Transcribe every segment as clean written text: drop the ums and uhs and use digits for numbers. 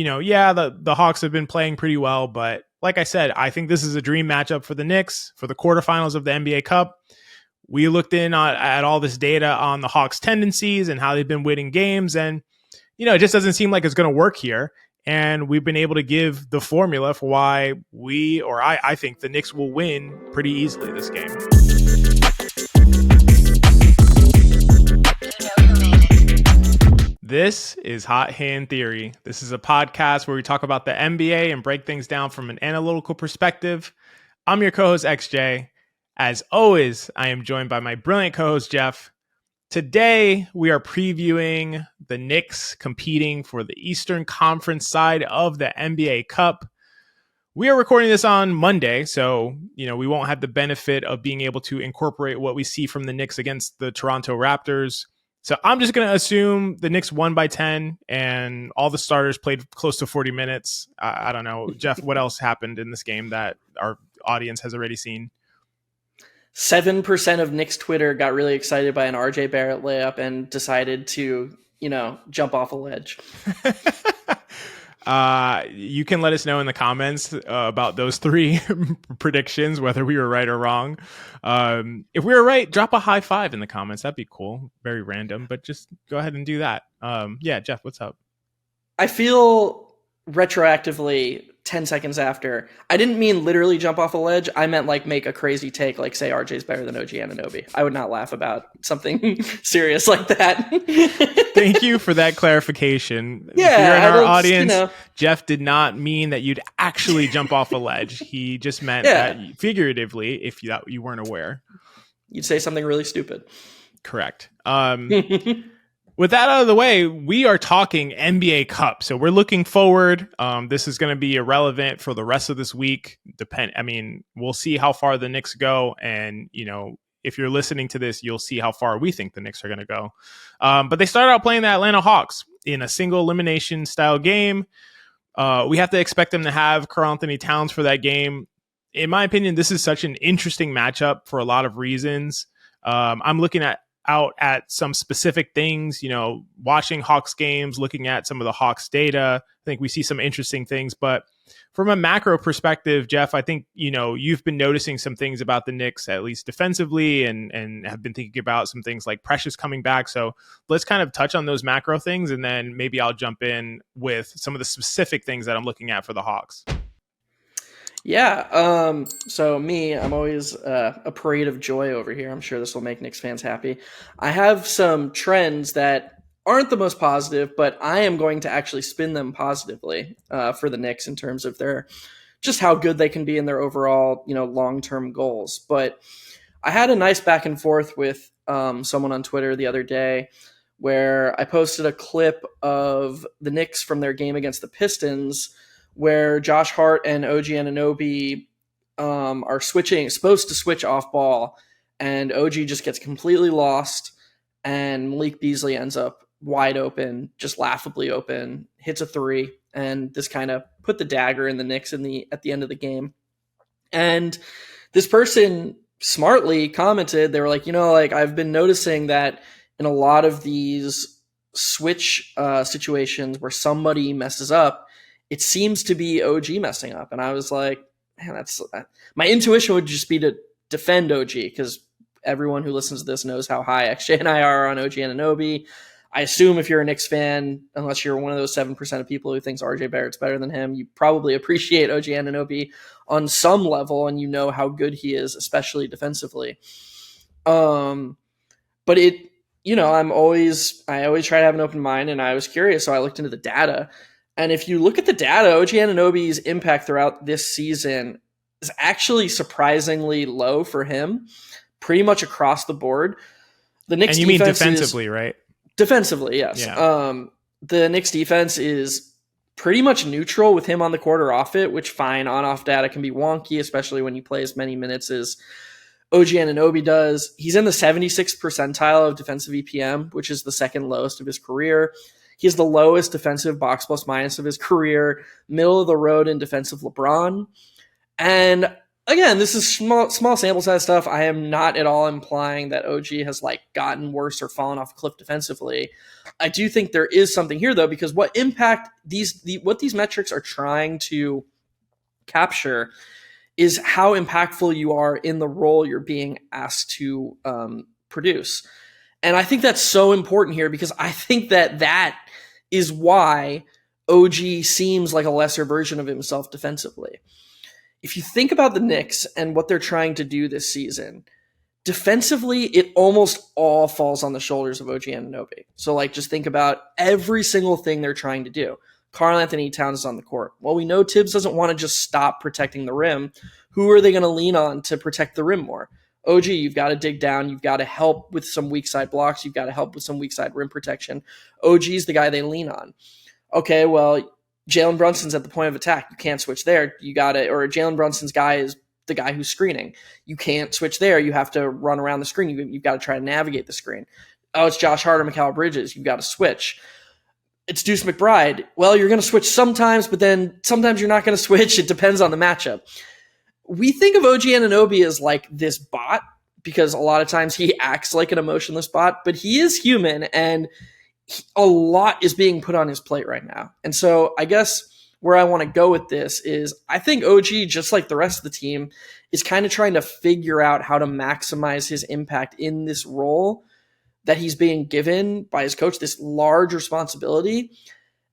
the Hawks have been playing pretty well, but like I said, I think this is a dream matchup for the Knicks for the quarterfinals of the NBA Cup. We looked in at all this data on the Hawks' tendencies and how they've been winning games, and it just doesn't seem like it's going to work here. And we've been able to give the formula for why I think the Knicks will win pretty easily this game. This is Hot Hand Theory. This is a podcast where we talk about the NBA and break things down from an analytical perspective. I'm your co-host, XJ. As always, I am joined by my brilliant co-host, Geoff. Today, we are previewing the Knicks competing for the Eastern Conference side of the NBA Cup. We are recording this on Monday, so we won't have the benefit of being able to incorporate what we see from the Knicks against the Toronto Raptors. So I'm just going to assume the Knicks won by 10 and all the starters played close to 40 minutes. I don't know. Geoff, what else happened in this game that our audience has already seen? 7% of Knicks Twitter got really excited by an RJ Barrett layup and decided to, jump off a ledge. You can let us know in the comments about those three predictions, whether we were right or wrong. If we were right, drop a high five in the comments. That'd be cool. Very random, but just go ahead and do that. Yeah, Geoff, what's up? I feel retroactively 10 seconds after, I didn't mean literally jump off a ledge. I meant make a crazy take, say RJ's better than OG Anunoby. I would not laugh about something serious like that. Thank you for that clarification. Yeah, here in our audience, Geoff did not mean that you'd actually jump off a ledge. He just meant that figuratively, if you weren't aware. You'd say something really stupid. Correct. With that out of the way, we are talking NBA Cup. So we're looking forward. This is going to be irrelevant for the rest of this week. We'll see how far the Knicks go. And, if you're listening to this, you'll see how far we think the Knicks are going to go. But they started out playing the Atlanta Hawks in a single elimination style game. We have to expect them to have Karl-Anthony Towns for that game. In my opinion, this is such an interesting matchup for a lot of reasons. I'm looking out at some specific things, watching Hawks games, looking at some of the Hawks data. I think we see some interesting things, but from a macro perspective, Geoff, I think, you've been noticing some things about the Knicks, at least defensively, and have been thinking about some things like Precious coming back. So let's kind of touch on those macro things, and then maybe I'll jump in with some of the specific things that I'm looking at for the Hawks. Yeah, so I'm always a parade of joy over here. I'm sure this will make Knicks fans happy. I have some trends that aren't the most positive, but I am going to actually spin them positively for the Knicks in terms of just how good they can be in their overall, long-term goals. But I had a nice back and forth with someone on Twitter the other day where I posted a clip of the Knicks from their game against the Pistons, where Josh Hart and OG Anunoby are supposed to switch off ball, and OG just gets completely lost, and Malik Beasley ends up wide open, just laughably open, hits a three, and this kind of put the dagger in the Knicks at the end of the game. And this person smartly commented, they were like, I've been noticing that in a lot of these switch situations where somebody messes up, it seems to be OG messing up. And I was like, man, my intuition would just be to defend OG, because everyone who listens to this knows how high XJ and I are on OG Anunoby. I assume if you're a Knicks fan, unless you're one of those 7% of people who thinks RJ Barrett's better than him, you probably appreciate OG Anunoby on some level, and how good he is, especially defensively. But I always try to have an open mind, and I was curious, so I looked into the data. And if you look at the data, OG Anunoby's impact throughout this season is actually surprisingly low for him, pretty much across the board. The Knicks and you mean defensively, right? Defensively, yes. Yeah. The Knicks defense is pretty much neutral with him on the court or off it, which fine, on-off data can be wonky, especially when you play as many minutes as OG Anunoby does. He's in the 76th percentile of defensive EPM, which is the second lowest of his career. He has the lowest defensive box plus minus of his career, middle of the road in defensive LeBron. And again, this is small sample size stuff. I am not at all implying that OG has like gotten worse or fallen off a cliff defensively. I do think there is something here though, because what impact what these metrics are trying to capture is how impactful you are in the role you're being asked to produce. And I think that's so important here because I think that is why OG seems like a lesser version of himself defensively. If you think about the Knicks and what they're trying to do this season, defensively, it almost all falls on the shoulders of OG Anunoby. So, like, just think about every single thing they're trying to do. Karl-Anthony Towns is on the court. Well, we know Tibbs doesn't want to just stop protecting the rim. Who are they going to lean on to protect the rim more? OG, you've got to dig down. You've got to help with some weak side blocks. You've got to help with some weak side rim protection. OG's the guy they lean on. Okay, well, Jalen Brunson's at the point of attack. You can't switch there. You got to, or Jalen Brunson's guy is the guy who's screening. You can't switch there. You have to run around the screen. You've got to try to navigate the screen. Oh, it's Josh Hart or Mikal Bridges. You've got to switch. It's Deuce McBride. Well, you're going to switch sometimes, but then sometimes you're not going to switch. It depends on the matchup. We think of OG Anunoby as like this bot because a lot of times he acts like an emotionless bot, but he is human and a lot is being put on his plate right now. And so I guess where I want to go with this is I think OG, just like the rest of the team, is kind of trying to figure out how to maximize his impact in this role that he's being given by his coach, this large responsibility.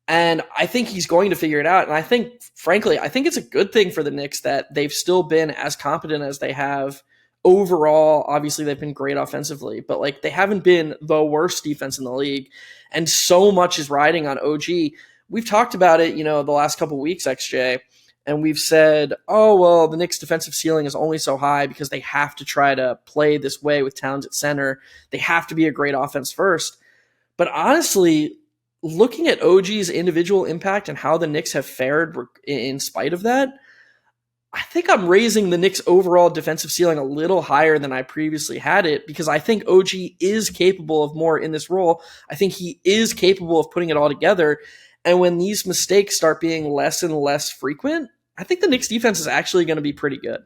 And I think he's going to figure it out. And I think, frankly, I think it's a good thing for the Knicks that they've still been as competent as they have overall. Obviously, they've been great offensively, but like they haven't been the worst defense in the league. And so much is riding on OG. We've talked about it, the last couple of weeks, XJ, and we've said, oh, well, the Knicks' defensive ceiling is only so high because they have to try to play this way with Towns at center. They have to be a great offense first. But honestly, looking at OG's individual impact and how the Knicks have fared in spite of that, I think I'm raising the Knicks' overall defensive ceiling a little higher than I previously had it because I think OG is capable of more in this role. I think he is capable of putting it all together. And when these mistakes start being less and less frequent, I think the Knicks defense is actually going to be pretty good.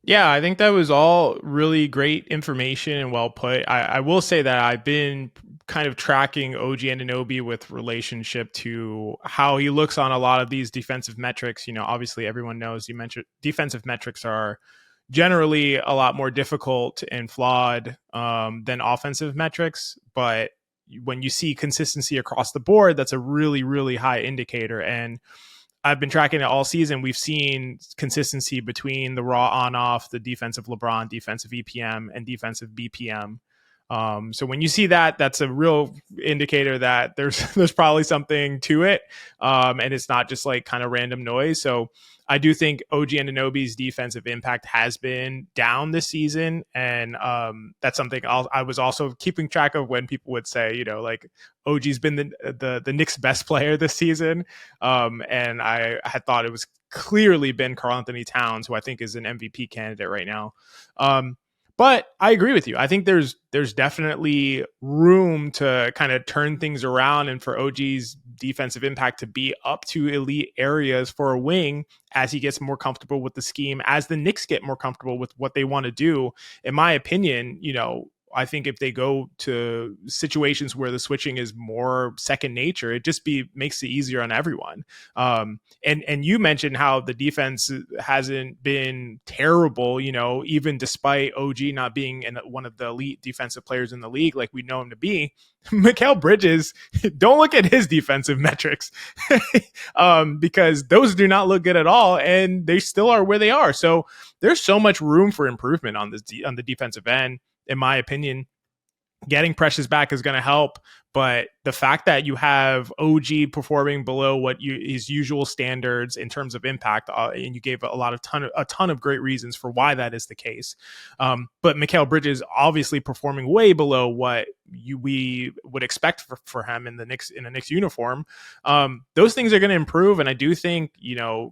Yeah, I think that was all really great information and well put. I will say that I've been kind of tracking OG Anunoby with relationship to how he looks on a lot of these defensive metrics. Obviously everyone knows you mentioned defensive metrics are generally a lot more difficult and flawed than offensive metrics. But when you see consistency across the board, that's a really, really high indicator. And I've been tracking it all season. We've seen consistency between the raw on-off, the defensive LeBron, defensive EPM, and defensive BPM. So when you see that, that's a real indicator that there's probably something to it, and it's not just like kind of random noise. So I do think OG Anunoby's defensive impact has been down this season, and that's something I was also keeping track of when people would say, like OG's been the Knicks' best player this season, and I had thought it was clearly been Karl-Anthony Towns, who I think is an MVP candidate right now. But I agree with you. I think there's definitely room to kind of turn things around and for OG's defensive impact to be up to elite areas for a wing as he gets more comfortable with the scheme, as the Knicks get more comfortable with what they want to do. In my opinion, I think if they go to situations where the switching is more second nature, it just makes it easier on everyone. And you mentioned how the defense hasn't been terrible, even despite OG not being one of the elite defensive players in the league like we know him to be. Mikal Bridges, don't look at his defensive metrics because those do not look good at all, and they still are where they are. So there's so much room for improvement on the defensive end. In my opinion, getting Precious back is going to help, but the fact that you have OG performing below his usual standards in terms of impact, and you gave a ton of great reasons for why that is the case. But Mikal Bridges obviously performing way below what we would expect for him in a Knicks uniform. Those things are going to improve, and I do think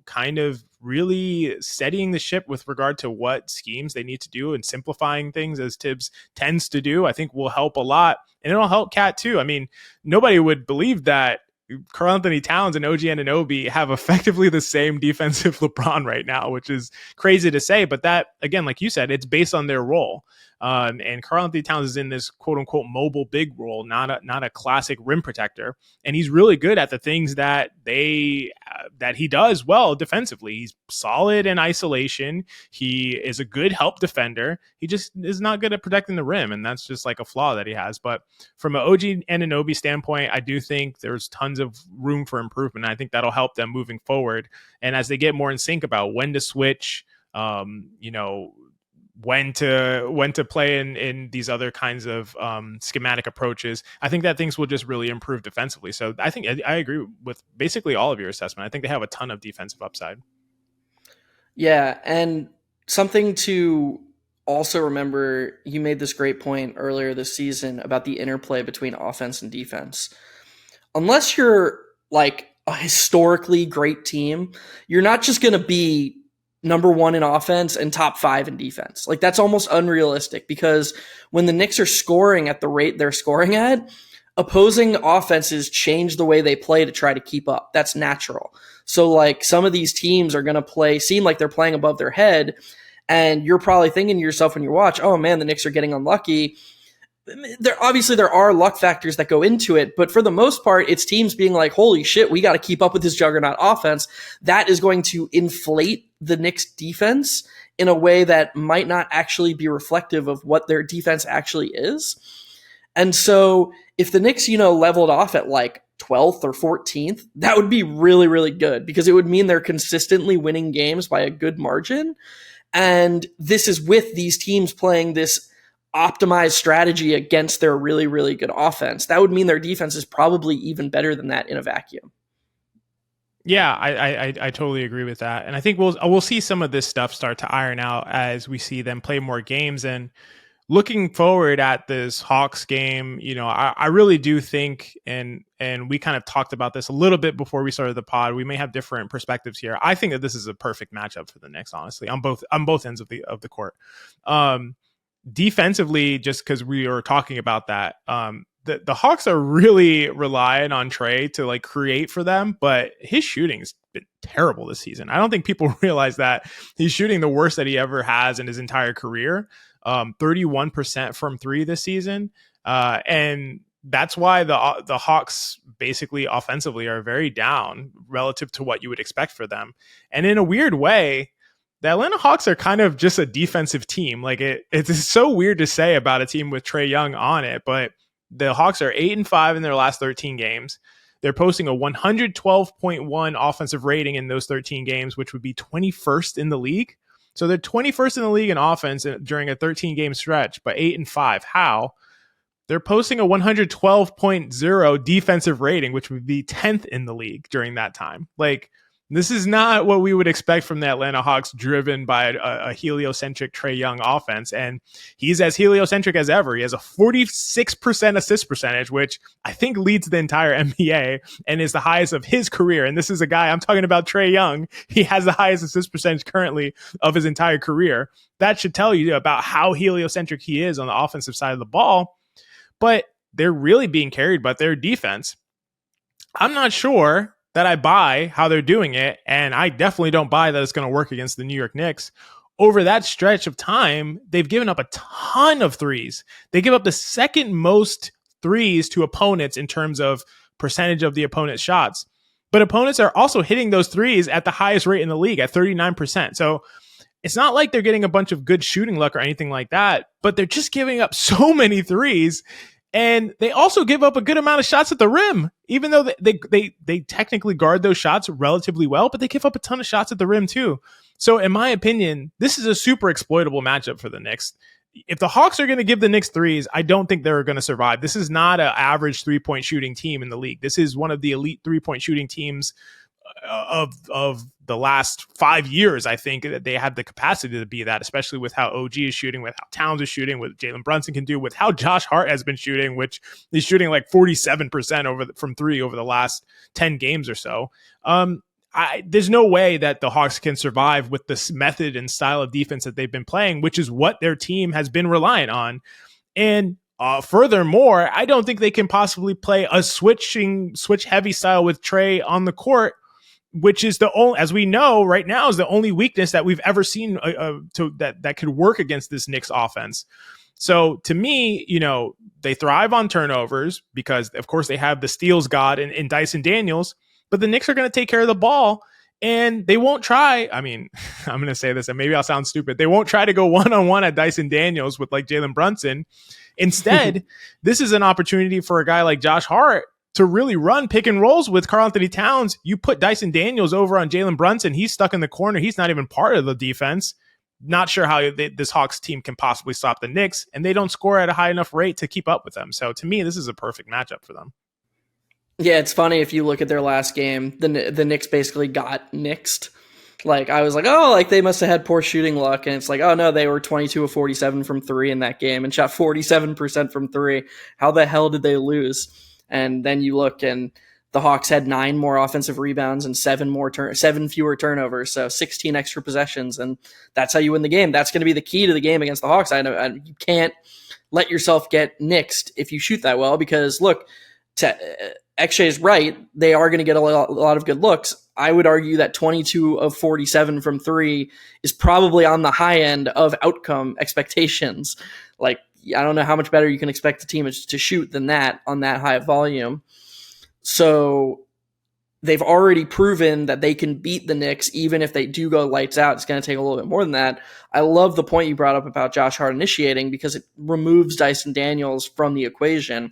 kind of really steadying the ship with regard to what schemes they need to do and simplifying things as Tibbs tends to do, I think will help a lot. And it'll help Cat too. I mean, nobody would believe that Karl-Anthony Towns and OG Anunoby have effectively the same defensive LeBron right now, which is crazy to say. But that, again, like you said, it's based on their role. And Karl-Anthony Towns is in this quote unquote mobile big role, not a classic rim protector. And he's really good at the things that he does well defensively. He's solid in isolation. He is a good help defender. He just is not good at protecting the rim. And that's just like a flaw that he has. But from an OG Anunoby standpoint, I do think there's tons of room for improvement. I think that'll help them moving forward. And as they get more in sync about when to switch, when to play in these other kinds of schematic approaches, I think that things will just really improve defensively. So I think I agree with basically all of your assessment. I think they have a ton of defensive upside. Yeah, and something to also remember, you made this great point earlier this season about the interplay between offense and defense. Unless you're like a historically great team, you're not just going to be number one in offense and top 5 in defense. Like, that's almost unrealistic, because when the Knicks are scoring at the rate they're scoring at, opposing offenses change the way they play to try to keep up. That's natural. So like, some of these teams are going to seem like they're playing above their head. And you're probably thinking to yourself when you watch, oh man, the Knicks are getting unlucky. There are luck factors that go into it, but for the most part, it's teams being like, holy shit, we got to keep up with this juggernaut offense. That is going to inflate the Knicks defense in a way that might not actually be reflective of what their defense actually is. And so if the Knicks, leveled off at like 12th or 14th, that would be really, really good, because it would mean they're consistently winning games by a good margin. And this is with these teams playing this optimized strategy against their really, really good offense. That would mean their defense is probably even better than that in a vacuum. Yeah, I totally agree with that. And I think we'll see some of this stuff start to iron out as we see them play more games. And looking forward at this Hawks game, I really do think, and we kind of talked about this a little bit before we started the pod, we may have different perspectives here. I think that this is a perfect matchup for the Knicks, honestly, on both ends of the court. Defensively, just because we are talking about that, the Hawks are really relying on Trae to like create for them, but his shooting's been terrible this season. I don't think people realize that he's shooting the worst that he ever has in his entire career. 31% from 3 this season, and that's why the Hawks basically offensively are very down relative to what you would expect for them. And in a weird way, the Atlanta Hawks are kind of just a defensive team. Like it's so weird to say about a team with Trae Young on it, but the Hawks are 8-5 in their last 13 games. They're posting a 112.1 offensive rating in those 13 games, which would be 21st in the league. So they're 21st in the league in offense during a 13-game stretch, but 8-5. How? They're posting a 112.0 defensive rating, which would be 10th in the league during that time. Like, this is not what we would expect from the Atlanta Hawks, driven by a heliocentric Trae Young offense. And he's as heliocentric as ever. He has a 46% assist percentage, which I think leads the entire NBA and is the highest of his career. And this is a guy, I'm talking about Trae Young. He has the highest assist percentage currently of his entire career. That should tell you about how heliocentric he is on the offensive side of the ball. But they're really being carried by their defense. I'm not sure that I buy how they're doing it, and I definitely don't buy that it's going to work against the New York Knicks. Over that stretch of time, they've given up a ton of threes. They give up the second most threes to opponents in terms of percentage of the opponent's shots. But opponents are also hitting those threes at the highest rate in the league at 39%. So it's not like they're getting a bunch of good shooting luck or anything like that, but they're just giving up so many threes. And they also give up a good amount of shots at the rim, even though they technically guard those shots relatively well, but they give up a ton of shots at the rim too. So in my opinion, this is a super exploitable matchup for the Knicks. If the Hawks are going to give the Knicks threes, I don't think they're going to survive. This is not an average 3-point shooting team in the league. This is one of the elite 3-point shooting teams of the last 5 years. I think that they have the capacity to be that, especially with how OG is shooting, with how Towns is shooting, with Jalen Brunson can do, with how Josh Hart has been shooting, which he's shooting like 47% from 3 over the last 10 games or so. There's no way that the Hawks can survive with this method and style of defense that they've been playing, which is what their team has been reliant on. And Furthermore, I don't think they can possibly play a switch heavy style with Trae on the court, which is the only, as we know right now, is the only weakness that we've ever seen that could work against this Knicks offense. So to me, they thrive on turnovers because, of course, they have the steals god in Dyson Daniels, but the Knicks are going to take care of the ball. And they won't try. I mean, I'm going to say this, and maybe I'll sound stupid. They won't try to go one-on-one at Dyson Daniels with like Jalen Brunson. Instead, this is an opportunity for a guy like Josh Hart to really run pick and rolls with Karl-Anthony Towns. You put Dyson Daniels over on Jalen Brunson. He's stuck in the corner. He's not even part of the defense. Not sure how this Hawks team can possibly stop the Knicks, and they don't score at a high enough rate to keep up with them. So to me, this is a perfect matchup for them. Yeah, it's funny if you look at their last game, the Knicks basically got nixed. Like, I was like, oh, like they must have had poor shooting luck. And it's like, oh no, they were 22 of 47 from three in that game and shot 47% from three. How the hell did they lose? And then you look and the Hawks had 9 more offensive rebounds and 7 fewer turnovers. So 16 extra possessions. And that's how you win the game. That's going to be the key to the game against the Hawks. You can't let yourself get nixed if you shoot that well, because look, XJ is right. They are going to get a lot of good looks. I would argue that 22 of 47 from three is probably on the high end of outcome expectations. Like, I don't know how much better you can expect a team to shoot than that on that high volume. So they've already proven that they can beat the Knicks, even if they do go lights out. It's going to take a little bit more than that. I love the point you brought up about Josh Hart initiating, because it removes Dyson Daniels from the equation.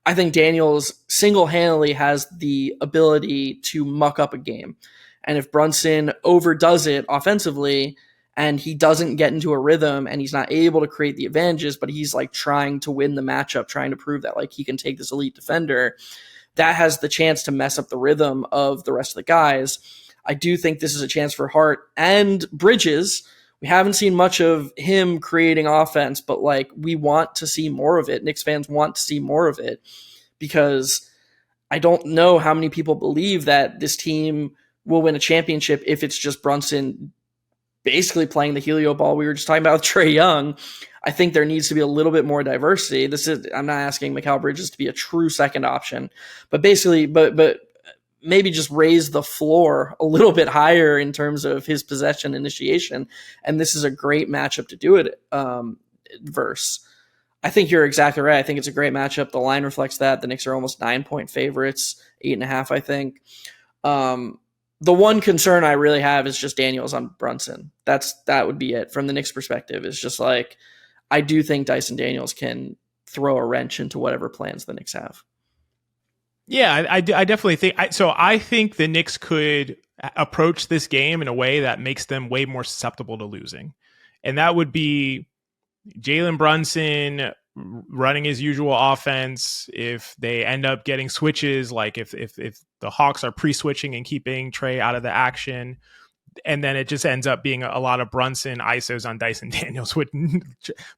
I think Daniels single-handedly has the ability to muck up a game. And if Brunson overdoes it offensively and he doesn't get into a rhythm and he's not able to create the advantages, but he's like trying to win the matchup, trying to prove that like he can take this elite defender, that has the chance to mess up the rhythm of the rest of the guys. I do think this is a chance for Hart and Bridges. We haven't seen much of him creating offense, but like we want to see more of it. Knicks fans want to see more of it, because I don't know how many people believe that this team will win a championship if it's just Brunson basically playing the helio ball we were just talking about with Trae Young. I think there needs to be a little bit more diversity. I'm not asking Mikal Bridges to be a true second option, but basically, but maybe just raise the floor a little bit higher in terms of his possession initiation. And this is a great matchup to do it versus. I think you're exactly right. I think it's a great matchup. The line reflects that. The Knicks are almost 9-point favorites, 8.5, I think. The one concern I really have is just Daniels on Brunson. That would be it from the Knicks perspective. It's just like, I do think Dyson Daniels can throw a wrench into whatever plans the Knicks have. Yeah, I definitely think so. I think the Knicks could approach this game in a way that makes them way more susceptible to losing. And that would be Jalen Brunson running his usual offense. If they end up getting switches, like if the Hawks are pre-switching and keeping Trae out of the action, and then it just ends up being a lot of Brunson ISOs on Dyson Daniels.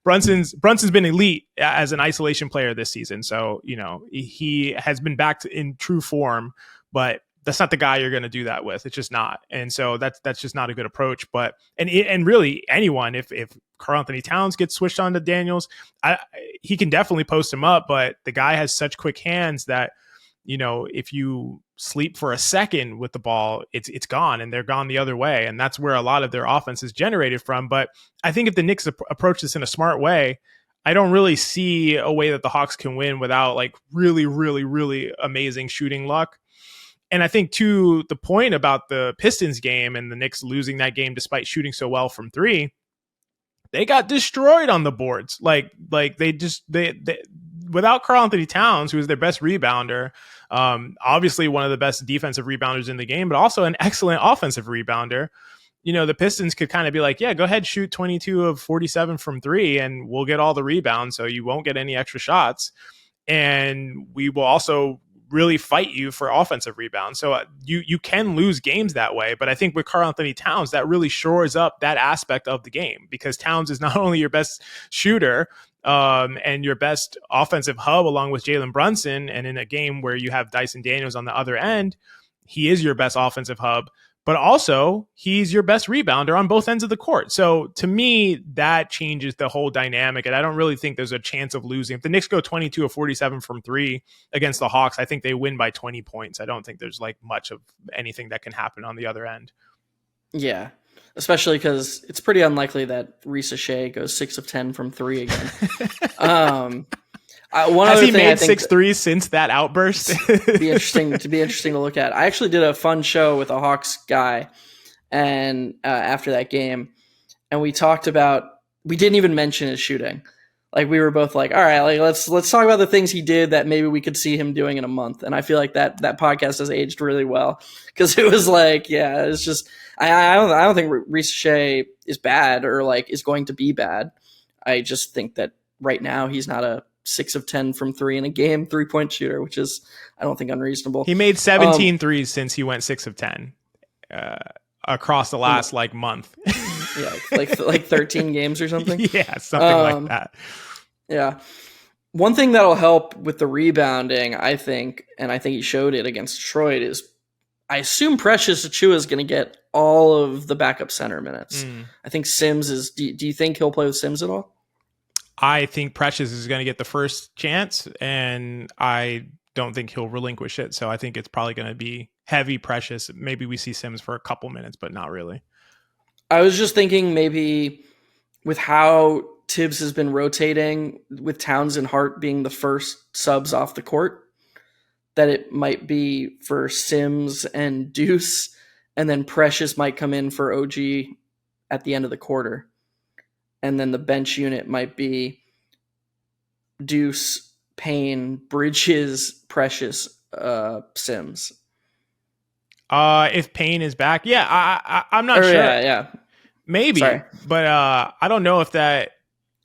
Brunson's been elite as an isolation player this season. So, he has been back in true form, but that's not the guy you're going to do that with. It's just not. And so that's just not a good approach. But, and really anyone, if Karl-Anthony Towns gets switched on to Daniels, he can definitely post him up, but the guy has such quick hands that, if you sleep for a second with the ball, it's gone, and they're gone the other way. And that's where a lot of their offense is generated from. But I think if the Knicks approach this in a smart way, I don't really see a way that the Hawks can win without like really, really, really amazing shooting luck. And I think to the point about the Pistons game and the Knicks losing that game despite shooting so well from three, they got destroyed on the boards. Like they without Karl-Anthony Towns, who is their best rebounder, obviously one of the best defensive rebounders in the game, but also an excellent offensive rebounder. The Pistons could kind of be like, yeah, go ahead, shoot 22 of 47 from three, and we'll get all the rebounds, so you won't get any extra shots. And we will also really fight you for offensive rebounds. So you can lose games that way. But I think with Karl-Anthony Towns, that really shores up that aspect of the game, because Towns is not only your best shooter, and your best offensive hub along with Jalen Brunson. And in a game where you have Dyson Daniels on the other end, he is your best offensive hub. but also he's your best rebounder on both ends of the court. So to me, that changes the whole dynamic. And I don't really think there's a chance of losing. If the Knicks go 22 of 47 from three against the Hawks, I think they win by 20 points. I don't think there's like much of anything that can happen on the other end. Yeah. Especially because it's pretty unlikely that Shea goes 6 of 10 from three again. Has he made 6 threes since that outburst? be interesting to look at. I actually did a fun show with a Hawks guy, and after that game, and we talked about. We didn't even mention his shooting. Like we were both like, all right, like let's talk about the things he did that maybe we could see him doing in a month. And I feel like that podcast has aged really well because it was like, yeah, it's just I don't think Shea is bad or like is going to be bad. I just think that right now he's not a 6 of 10 from three in a game 3-point shooter, which is I don't think unreasonable. He made 17 threes since he went 6 of 10 across the last like month. Yeah, like 13 games or something. Yeah, something like that. Yeah. One thing that'll help with the rebounding, I think, and I think he showed it against Detroit, is I assume Precious Achiuwa is going to get all of the backup center minutes. I think Sims is. Do you think he'll play with Sims at all? I think Precious is going to get the first chance, and I don't think he'll relinquish it. So I think it's probably going to be heavy Precious. Maybe we see Sims for a couple minutes, but not really. I was just thinking maybe with how Tibbs has been rotating with Towns and Hart being the first subs off the court, that it might be for Sims and Deuce, and then Precious might come in for OG at the end of the quarter. And then the bench unit might be Deuce, Payne, Bridges, Precious, Sims. If Payne is back, I'm not sure. Yeah, maybe. Sorry. But I don't know if that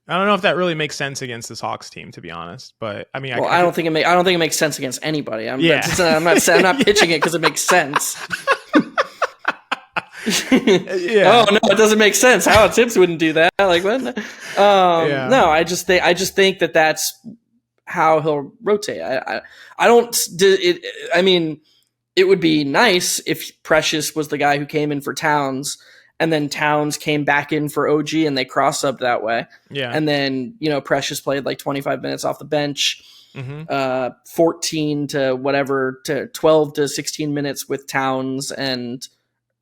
really makes sense against this Hawks team, to be honest. But I mean, I don't think it makes sense against anybody. I'm not pitching it because it makes sense. Yeah. Oh no, it doesn't make sense. How Tibbs wouldn't do that? Like what? No, I just think that that's how he'll rotate. I don't. I mean, it would be nice if Precious was the guy who came in for Towns, and then Towns came back in for OG, and they cross up that way. Yeah, and then Precious played like 25 minutes off the bench. 14 to whatever to 12 to 16 minutes with Towns and.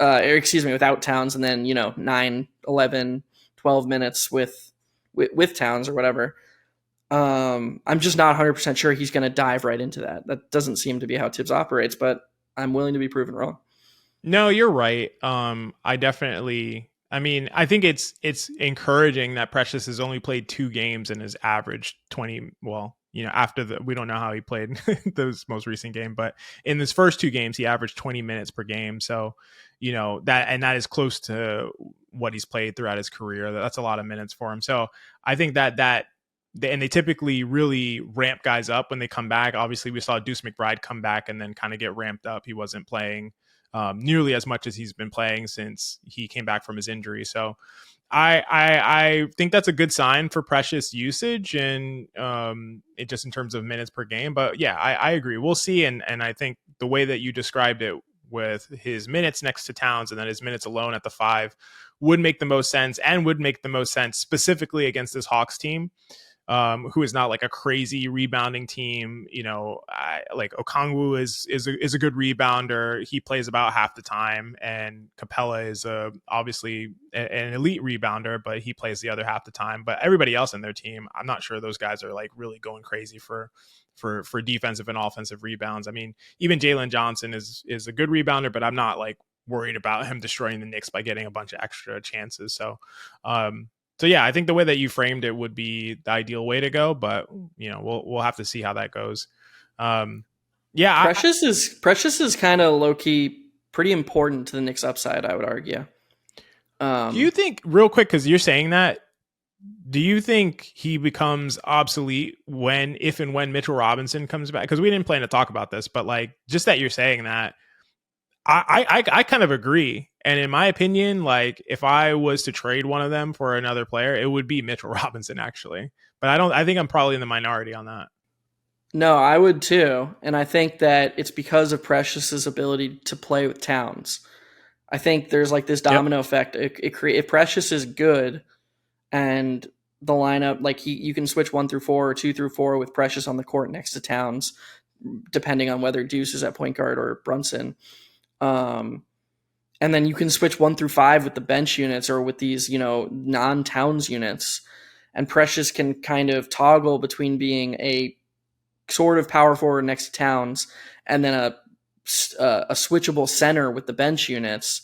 Without Towns, and then 9, 11, 12 minutes with Towns or whatever. I'm just not 100% sure he's going to dive right into that. That doesn't seem to be how Tibbs operates, but I'm willing to be proven wrong. No, you're right. I think it's encouraging that Precious has only played 2 games and has averaged 20. Well, we don't know how he played those most recent game, but in his first 2 games, he averaged 20 minutes per game. So, that is close to what he's played throughout his career. That's a lot of minutes for him. So I think and they typically really ramp guys up when they come back. Obviously, we saw Deuce McBride come back and then kind of get ramped up. He wasn't playing nearly as much as he's been playing since he came back from his injury. So I think that's a good sign for Precious usage and it just in terms of minutes per game. But yeah, I agree. We'll see. And I think the way that you described it with his minutes next to Towns and then his minutes alone at the 5 would make the most sense specifically against this Hawks team. Who is not like a crazy rebounding team. Like Okongwu is a good rebounder. He plays about half the time, and Capella is obviously an elite rebounder, but he plays the other half the time. But everybody else in their team, I'm not sure those guys are like really going crazy for defensive and offensive rebounds. I mean, even Jalen Johnson is a good rebounder, but I'm not like worried about him destroying the Knicks by getting a bunch of extra chances. So yeah, I think the way that you framed it would be the ideal way to go, but we'll have to see how that goes. Precious is kind of low key pretty important to the Knicks' upside, I would argue. Do you think, real quick, because you're saying that, do you think he becomes obsolete if and when Mitchell Robinson comes back? Because we didn't plan to talk about this, but like just that you're saying that, I kind of agree. And in my opinion, like if I was to trade one of them for another player, it would be Mitchell Robinson actually. But I think I'm probably in the minority on that. No, I would too. And I think that it's because of Precious's ability to play with Towns. I think there's like this domino effect. If Precious is good and the lineup, like you can switch 1 through 4 or 2 through 4 with Precious on the court next to Towns, depending on whether Deuce is at point guard or Brunson. And then you can switch 1 through 5 with the bench units or with these, non-Towns units. And Precious can kind of toggle between being a sort of power forward next to Towns and then a switchable center with the bench units.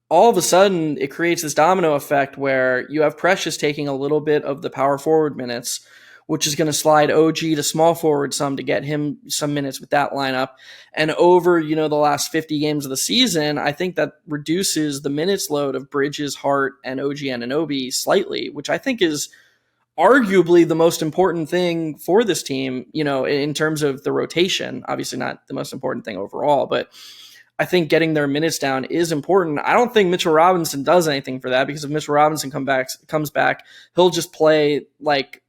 All of a sudden, it creates this domino effect where you have Precious taking a little bit of the power forward minutes, which is going to slide OG to small forward some to get him some minutes with that lineup. And over, the last 50 games of the season, I think that reduces the minutes load of Bridges, Hart, and OG Anunoby slightly, which I think is arguably the most important thing for this team, in terms of the rotation. Obviously not the most important thing overall, but I think getting their minutes down is important. I don't think Mitchell Robinson does anything for that, because if Mitchell Robinson comes back, he'll just play like,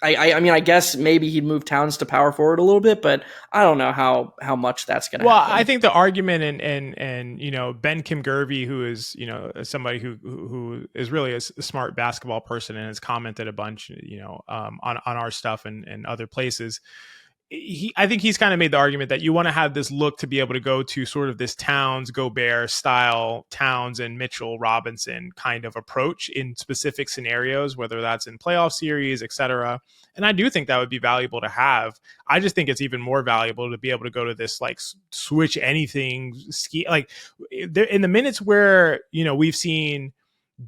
I guess maybe he'd move Towns to power forward a little bit, but I don't know how much that's going to happen. I think the argument and Ben Kim Gervey, who is somebody who is really a smart basketball person and has commented a bunch on our stuff and other places. I think he's kind of made the argument that you want to have this look to be able to go to sort of this Towns, Gobert style, Towns and Mitchell Robinson kind of approach in specific scenarios, whether that's in playoff series, etc. And I do think that would be valuable to have. I just think it's even more valuable to be able to go to this like switch anything ski, like in the minutes where, we've seen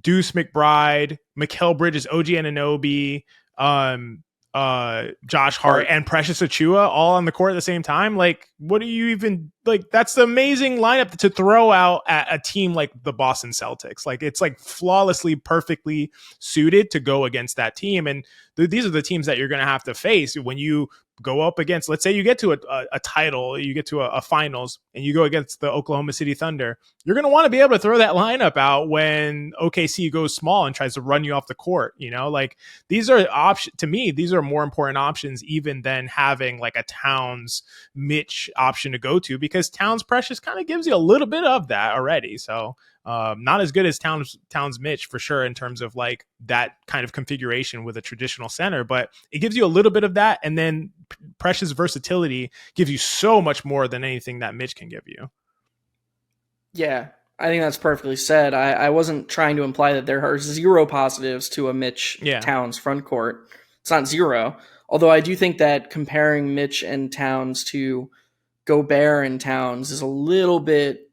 Deuce McBride, Mikal Bridges, OG Anunoby, Josh Hart and Precious Achiuwa all on the court at the same time. Like, what do you even like? That's the amazing lineup to throw out at a team like the Boston Celtics. Like, it's like flawlessly, perfectly suited to go against that team. And these are the teams that you're going to have to face when you go up against, let's say you get to a title, you get to a finals and you go against the Oklahoma City Thunder. You're going to want to be able to throw that lineup out when OKC goes small and tries to run you off the court. Like these are options to me. These are more important options even than having like a Towns Mitch option to go to, because Towns Precious kind of gives you a little bit of that already. So not as good as Towns Mitch for sure in terms of like that kind of configuration with a traditional center, but it gives you a little bit of that. And then Precious versatility gives you so much more than anything that Mitch can give you. Yeah, I think that's perfectly said. I wasn't trying to imply that there are zero positives to a Mitch Towns front court. It's not zero. Although I do think that comparing Mitch and Towns to Gobert and Towns is a little bit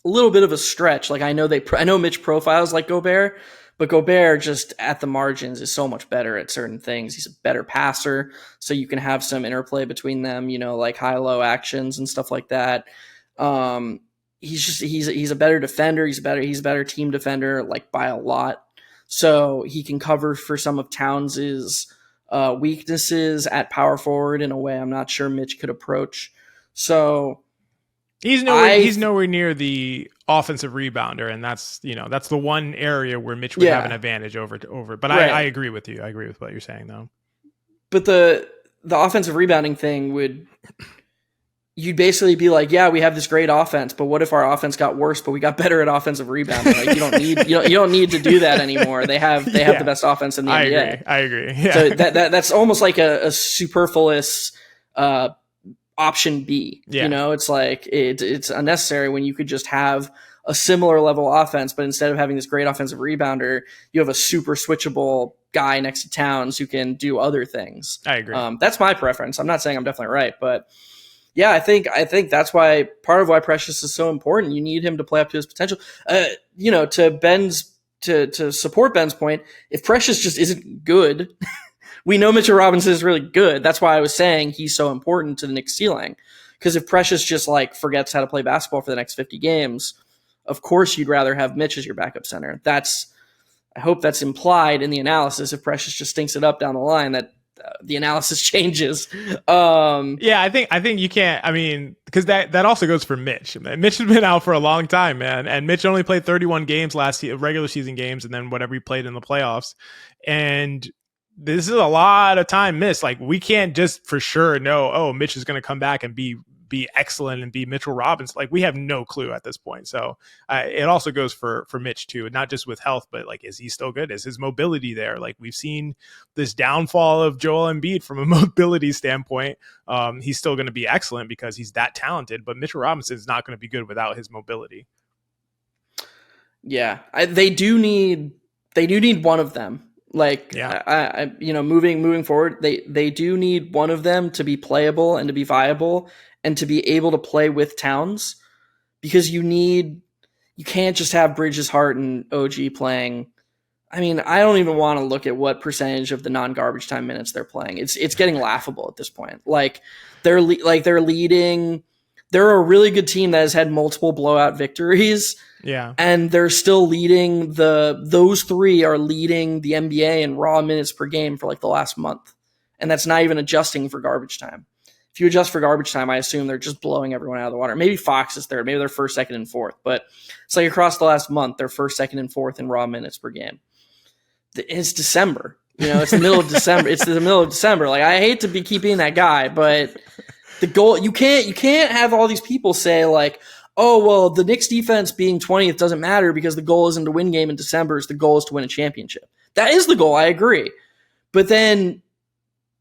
of a stretch. Like I know Mitch profiles like Gobert, but Gobert just at the margins is so much better at certain things. He's a better passer, so you can have some interplay between them, like high-low actions and stuff like that. He's a better defender. He's a better team defender, like by a lot. So he can cover for some of Towns's weaknesses at power forward in a way I'm not sure Mitch could approach. So he's nowhere near the offensive rebounder, and that's the one area where Mitch would have an advantage over. But right. I agree with you. I agree with what you're saying, though. But the offensive rebounding thing you'd basically be like, yeah, we have this great offense, but what if our offense got worse, but we got better at offensive rebounding? Like you don't need to do that anymore. They have the best offense in the NBA. I agree. Yeah. So that's almost like a superfluous option B. Yeah. It's like it's unnecessary when you could just have a similar level offense, but instead of having this great offensive rebounder, you have a super switchable guy next to Towns who can do other things. I agree. That's my preference. I'm not saying I'm definitely right, but yeah, I think that's why part of why Precious is so important. You need him to play up to his potential. To support Ben's point, if Precious just isn't good, we know Mitchell Robinson is really good. That's why I was saying he's so important to the Knicks ceiling. Because if Precious just like forgets how to play basketball for the next 50 games, of course you'd rather have Mitch as your backup center. I hope that's implied in the analysis. If Precious just stinks it up down the line, that the analysis changes. I think you can't. I mean, because that also goes for Mitch. Mitch has been out for a long time, man, and Mitch only played 31 games last year, regular season games, and then whatever he played in the playoffs. And this is a lot of time missed. Like we can't just for sure know, Mitch is going to come back and be be excellent and be Mitchell Robinson? Like, we have no clue at this point. So it also goes for Mitch too, not just with health, but like, is he still good? Is his mobility there? Like, we've seen this downfall of Joel Embiid from a mobility standpoint. He's still going to be excellent because he's that talented, but Mitchell Robinson is not going to be good without his mobility. Yeah, they do need one of them. Like, yeah. Moving forward, they do need one of them to be playable and to be viable and to be able to play with Towns, because you can't just have Bridges, Hart, and OG playing. I mean, I don't even want to look at what percentage of the non-garbage time minutes they're playing. It's getting laughable at this point. Like, they're leading. They're a really good team that has had multiple blowout victories. Yeah. And they're still leading those three are leading the NBA in raw minutes per game for like the last month. And that's not even adjusting for garbage time. If you adjust for garbage time, I assume they're just blowing everyone out of the water. Maybe Fox is third. Maybe they're first, second, and fourth. But it's like across the last month, they're first, second, and fourth in raw minutes per game. It's December. It's the middle of December. It's the middle of December. Like, I hate to keep being that guy, but the goal, you can't have all these people say like, oh, well, the Knicks defense being 20th doesn't matter because the goal isn't to win game in December. The goal is to win a championship. That is the goal. I agree. But then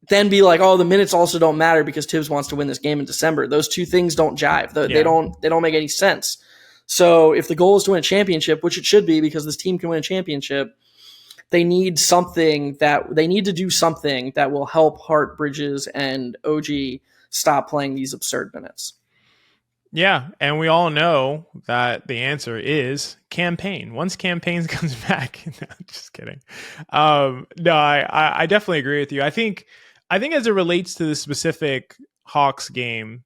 be like, oh, the minutes also don't matter because Tibbs wants to win this game in December. Those two things don't jive. They don't make any sense. So if the goal is to win a championship, which it should be because this team can win a championship, they need to do something that will help Hart, Bridges, and OG stop playing these absurd minutes. Yeah, and we all know that the answer is campaign. Once campaigns comes back, no, just kidding. No, I definitely agree with you. I think as it relates to the specific Hawks game,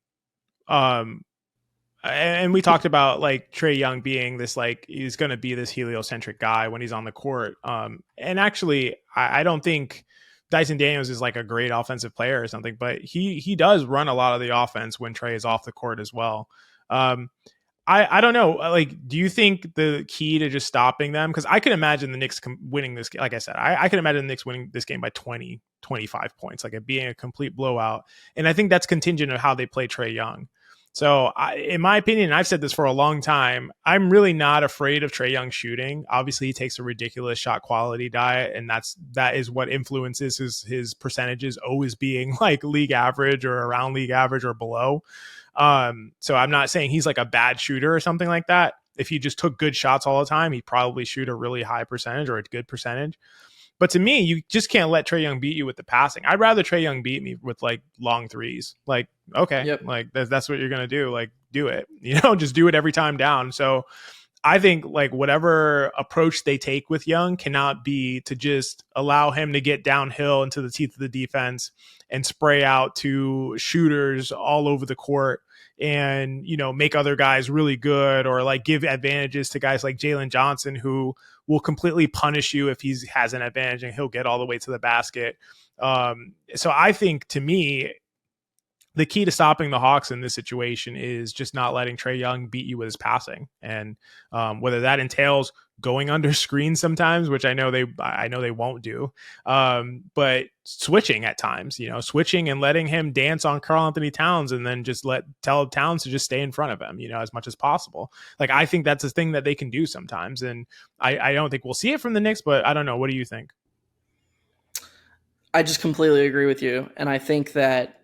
and we talked about like Trae Young being this, like, he's going to be this heliocentric guy when he's on the court. And actually, I don't think Dyson Daniels is like a great offensive player or something, but he does run a lot of the offense when Trae is off the court as well. I don't know. Like, do you think the key to just stopping them? Because I can imagine the Knicks winning this. Like I said, I can imagine the Knicks winning this game by 20, 25 points, like it being a complete blowout. And I think that's contingent of how they play Trae Young. So in my opinion, and I've said this for a long time, I'm really not afraid of Trae Young shooting. Obviously, he takes a ridiculous shot quality diet, and that is what influences his percentages always being like league average or around league average or below. So I'm not saying he's like a bad shooter or something like that. If he just took good shots all the time, he'd probably shoot a really high percentage or a good percentage. But to me, you just can't let Trae Young beat you with the passing. I'd rather Trae Young beat me with like long threes. Like, okay, yep. Like that's what you're going to do. Like, do it, just do it every time down. So I think like whatever approach they take with Young cannot be to just allow him to get downhill into the teeth of the defense and spray out to shooters all over the court and, make other guys really good, or like give advantages to guys like Jalen Johnson, who will completely punish you if he has an advantage and he'll get all the way to the basket. So I think, to me, the key to stopping the Hawks in this situation is just not letting Trae Young beat you with his passing. And whether that entails going under screens sometimes, which I know they won't do, but switching at times, switching and letting him dance on Karl-Anthony Towns, and then just tell Towns to just stay in front of him, as much as possible. Like, I think that's a thing that they can do sometimes. And I don't think we'll see it from the Knicks, but I don't know. What do you think? I just completely agree with you. And I think that,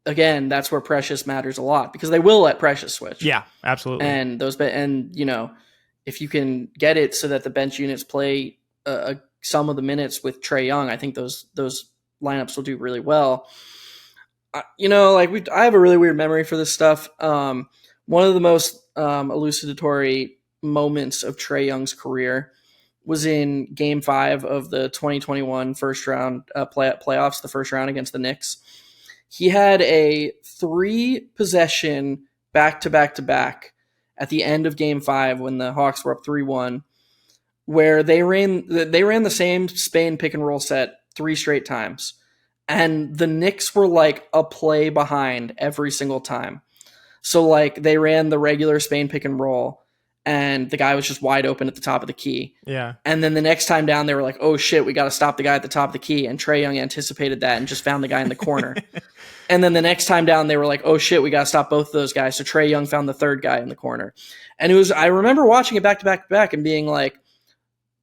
again, that's where Precious matters a lot, because they will let Precious switch. Yeah, absolutely. And if you can get it so that the bench units play some of the minutes with Trae Young, I think those lineups will do really well. I have a really weird memory for this stuff. One of the most elucidatory moments of Trae Young's career was in Game 5 of the 2021 first round playoffs, the first round against the Knicks. He had a 3-possession back-to-back at the end of Game 5 when the Hawks were up 3-1, where they ran the same Spain pick and roll set 3 straight times, and the Knicks were like a play behind every single time. So like they ran the regular Spain pick and roll, and the guy was just wide open at the top of the key. Yeah. And then the next time down, they were like, oh shit, we got to stop the guy at the top of the key. And Trae Young anticipated that and just found the guy in the corner. And then the next time down, they were like, oh shit, we got to stop both of those guys. So Trae Young found the third guy in the corner. And I remember watching it back to back to back and being like,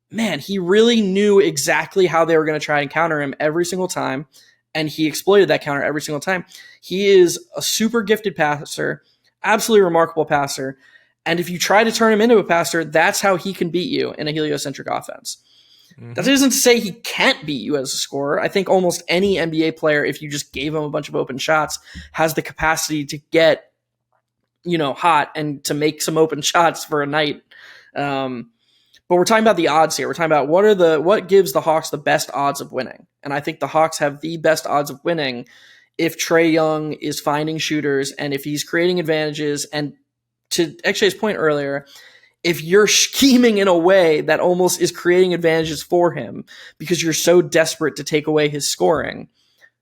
man, he really knew exactly how they were going to try and counter him every single time. And he exploited that counter every single time. He is a super gifted passer, absolutely remarkable passer. And if you try to turn him into a passer, that's how he can beat you in a heliocentric offense. Mm-hmm. That isn't to say he can't beat you as a scorer. I think almost any NBA player, if you just gave him a bunch of open shots, has the capacity to get, hot and to make some open shots for a night. But we're talking about the odds here. We're talking about what gives the Hawks the best odds of winning. And I think the Hawks have the best odds of winning if Trae Young is finding shooters and if he's creating advantages. And to XJ's point earlier, if you're scheming in a way that almost is creating advantages for him because you're so desperate to take away his scoring,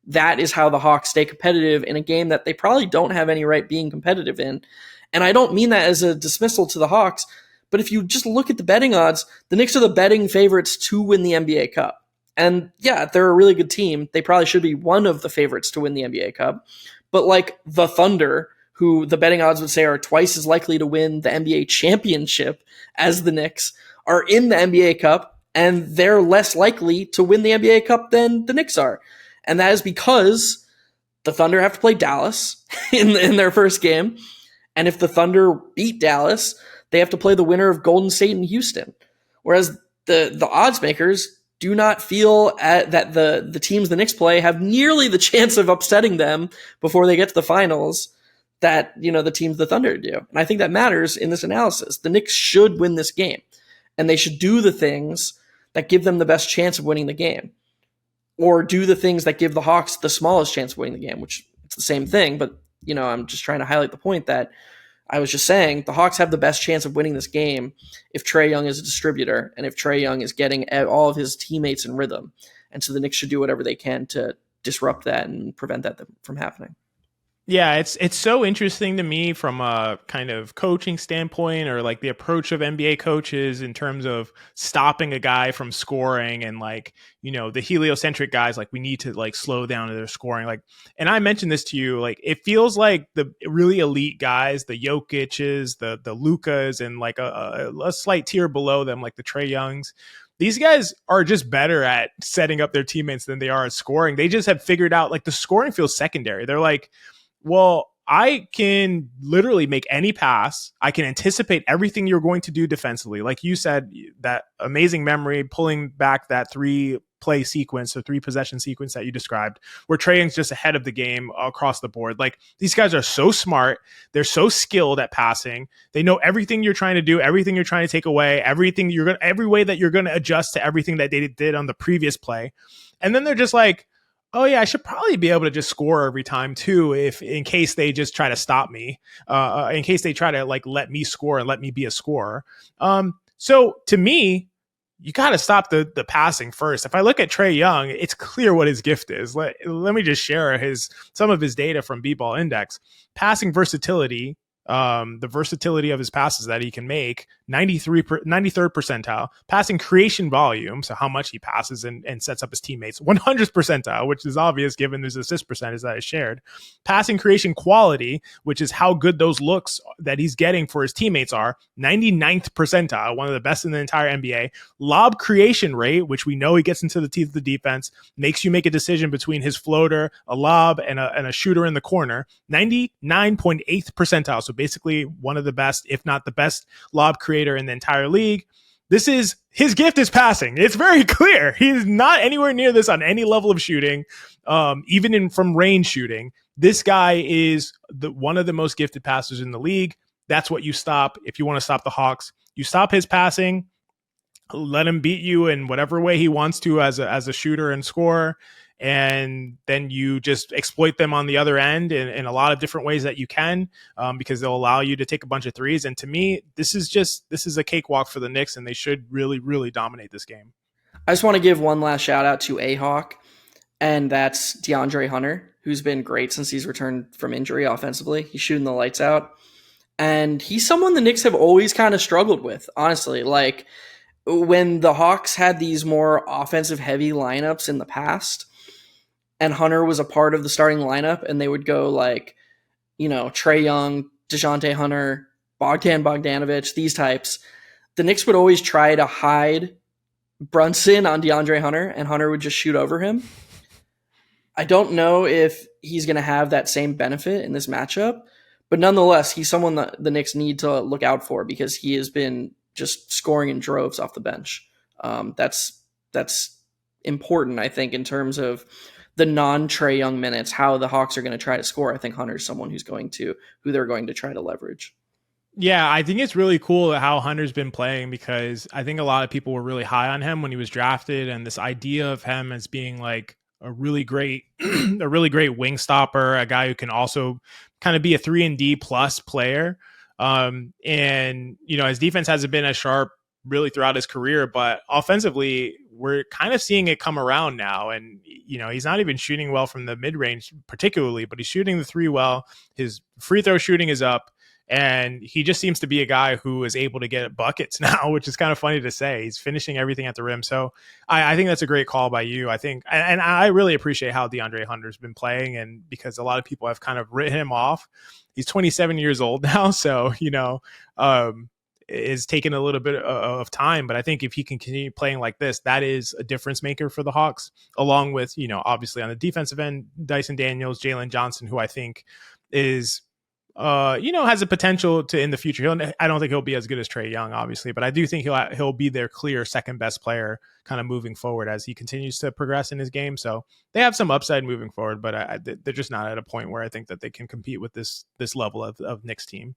that is how the Hawks stay competitive in a game that they probably don't have any right being competitive in. And I don't mean that as a dismissal to the Hawks, but if you just look at the betting odds, the Knicks are the betting favorites to win the NBA Cup. And yeah, they're a really good team. They probably should be one of the favorites to win the NBA Cup. But like the Thunder, who the betting odds would say are twice as likely to win the NBA championship as the Knicks, are in the NBA Cup, and they're less likely to win the NBA Cup than the Knicks are. And that is because the Thunder have to play Dallas in their first game. And if the Thunder beat Dallas, they have to play the winner of Golden State and Houston. Whereas the odds makers do not feel that the teams the Knicks play have nearly the chance of upsetting them before they get to the finals that, the teams the Thunder do. And I think that matters in this analysis. The Knicks should win this game, and they should do the things that give them the best chance of winning the game, or do the things that give the Hawks the smallest chance of winning the game, which it's the same thing. But, I'm just trying to highlight the point that I was just saying. The Hawks have the best chance of winning this game if Trae Young is a distributor and if Trae Young is getting all of his teammates in rhythm. And so the Knicks should do whatever they can to disrupt that and prevent that from happening. Yeah, it's so interesting to me from a kind of coaching standpoint, or like the approach of NBA coaches in terms of stopping a guy from scoring, and the heliocentric guys, we need to slow down their scoring. And I mentioned this to you, it feels like the really elite guys, the Jokic's, the Lukas, and a slight tier below them, like the Trae Youngs. These guys are just better at setting up their teammates than they are at scoring. They just have figured out the scoring feels secondary. They're like, well, I can literally make any pass. I can anticipate everything you're going to do defensively. Like you said, that amazing memory, pulling back that 3-play sequence or 3-possession sequence that you described, where Trae Young's just ahead of the game across the board. These guys are so smart. They're so skilled at passing. They know everything you're trying to do, everything you're trying to take away, every way that you're going to adjust to everything that they did on the previous play. And then they're just like, oh yeah, I should probably be able to just score every time too, in case they just try to stop me, in case they try to let me score and let me be a scorer. So to me, you got to stop the passing first. If I look at Trae Young, it's clear what his gift is. Let me just share some of his data from B-Ball Index. Passing versatility, the versatility of his passes that he can make, 93rd percentile. Passing creation volume, so how much he passes and sets up his teammates, 100th percentile, which is obvious given his assist percentage that I shared. Passing creation quality, which is how good those looks that he's getting for his teammates are, 99th percentile, one of the best in the entire NBA. Lob creation rate, which we know he gets into the teeth of the defense, makes you make a decision between his floater, a lob, and a shooter in the corner, 99.8th percentile. So basically one of the best, if not the best, lob creator in the entire league. His gift is passing. It's very clear. He's not anywhere near this on any level of shooting, even from range shooting. This guy is one of the most gifted passers in the league. That's what you stop if you want to stop the Hawks. You stop his passing, let him beat you in whatever way he wants to as a shooter and scorer. And then you just exploit them on the other end in a lot of different ways that you can, because they'll allow you to take a bunch of threes. And to me, this is a cakewalk for the Knicks, and they should really, really dominate this game. I just want to give one last shout out to a Hawk, and that's DeAndre Hunter, who's been great since he's returned from injury offensively. He's shooting the lights out. And he's someone the Knicks have always kind of struggled with, honestly. Like when the Hawks had these more offensive heavy lineups in the past, and Hunter was a part of the starting lineup, and they would go like, Trae Young, DeJounte Hunter, Bogdan Bogdanovic, these types. The Knicks would always try to hide Brunson on DeAndre Hunter, and Hunter would just shoot over him. I don't know if he's going to have that same benefit in this matchup, but nonetheless, he's someone that the Knicks need to look out for because he has been just scoring in droves off the bench. That's important, I think, in terms of the non-Trae Young minutes, how the Hawks are going to try to score. I think Hunter's someone who they're going to try to leverage. Yeah, I think it's really cool how Hunter's been playing because I think a lot of people were really high on him when he was drafted, and this idea of him as being like a really great, a really great wing stopper, a guy who can also kind of be a 3-and-D plus player. And his defense hasn't been as sharp really throughout his career, but offensively, we're kind of seeing it come around now. And, he's not even shooting well from the mid range particularly, but he's shooting the three well. His free throw shooting is up. And he just seems to be a guy who is able to get buckets now, which is kind of funny to say. He's finishing everything at the rim. So I think that's a great call by you. I think, and I really appreciate how DeAndre Hunter's been playing. And because a lot of people have kind of written him off, he's 27 years old now. So, is taking a little bit of time. But I think if he can continue playing like this, that is a difference maker for the Hawks, along with, obviously on the defensive end, Dyson Daniels, Jalen Johnson, who I think is, has a potential to in the future. I don't think he'll be as good as Trae Young, obviously, but I do think he'll be their clear second best player kind of moving forward as he continues to progress in his game. So they have some upside moving forward, but they're just not at a point where I think that they can compete with this level of Knicks team.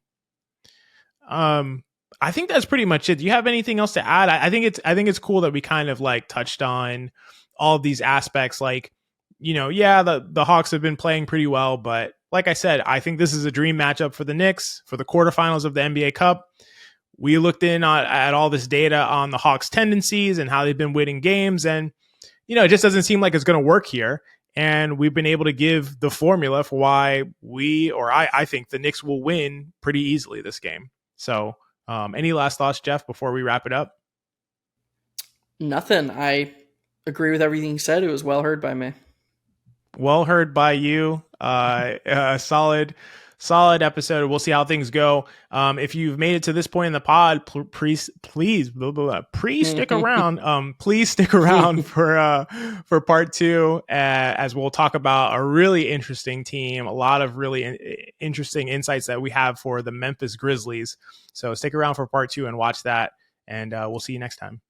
I think that's pretty much it. Do you have anything else to add? I think it's cool that we kind of like touched on all of these aspects. Like, the Hawks have been playing pretty well, but like I said, I think this is a dream matchup for the Knicks for the quarterfinals of the NBA Cup. We looked in at all this data on the Hawks' tendencies and how they've been winning games, and it just doesn't seem like it's going to work here. And we've been able to give the formula for why I think the Knicks will win pretty easily this game. So, any last thoughts, Geoff, before we wrap it up? Nothing. I agree with everything you said. It was well heard by me. Well heard by you. Solid episode. We'll see how things go. If you've made it to this point in the pod, please stick around. Please stick around for part 2, as we'll talk about a really interesting team, a lot of really interesting insights that we have for the Memphis Grizzlies. So stick around for part 2 and watch that, and we'll see you next time.